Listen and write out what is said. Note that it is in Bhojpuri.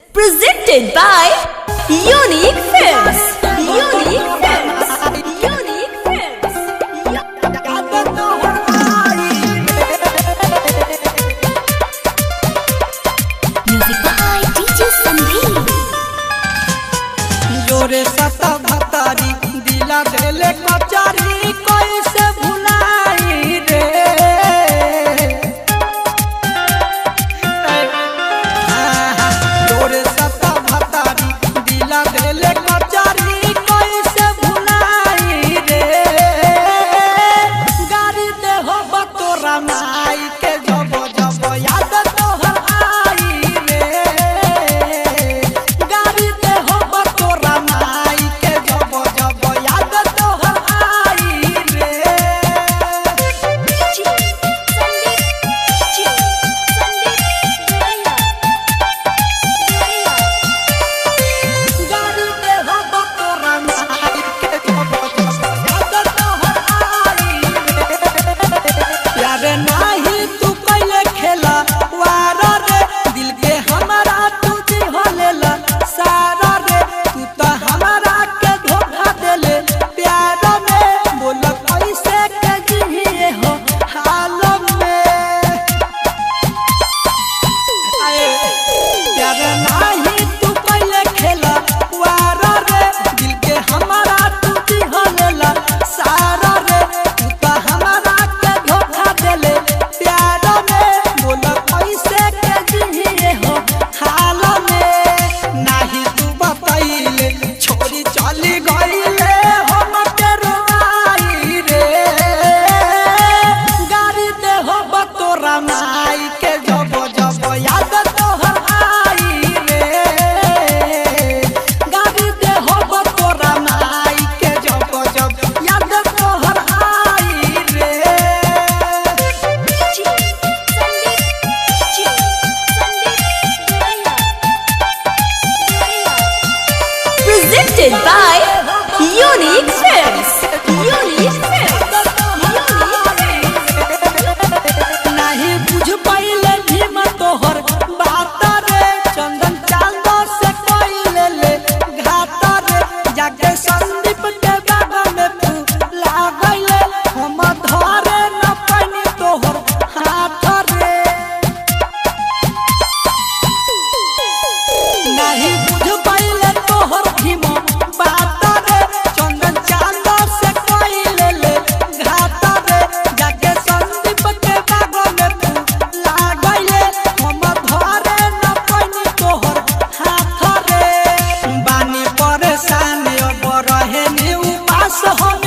Presented by Unique Films. Unique Films. Unique Films. Music by DJ Sandeep. जोरे सता भतारी दिला देले कचारी कैसे भुलाई रे। जोरे सता भतारी दिला देले कचारी कैसे भुलाई रे। गाड़ी दे हो बतोरा माई के जब जब याद तोहर आई रे। गाड़ी दे हो बतोरा माई के जब जब याद तोहर आई रे। गाड़ी दे हो बतोरा माई के जब जब याद तोहर आई रे। प्यारे नाही तू कैले खेला वारा रे। दिल के हमारा तू दिहलेला सारा रे। तू तो हमारा के धोखा देले प्यार में। बोल कैसे के जिए हो हाल में। आए प्यारे नाही तू कैले खेला वारा रे। दिल के हमारा तू दिहलेला सारा रे। तू तो हमारा के धोखा देले प्यार में। बोल कैसे के जिए हो हाल में। नाही तू बताइले छोरी चली गईले हम के रुआई रे। गाड़ी दे हो बतोरा माई के जब जब याद तोहर आई रे। गाड़ी दे हो बतोरा माई के जब जब याद तोहर आई रे। Presented by Unique Films. Unique Films. नहीं बुझ पाइले भीम तोहर बात रे। चंदन चांदो से कोइले ले घात रे। जाके संदीप के बाबा में फूला गइले। हम धरे न पानी तोहर हाथ रे। नहीं बुझ पाइले तोहर भीम बात रे। चंदन चांदो से कोइले ले घात रे। जाके संदीप के बाबा में फूला गइले। हम धरे न पानी तोहर हाथ रे। बानी परेशान अब रहे नी उपास हम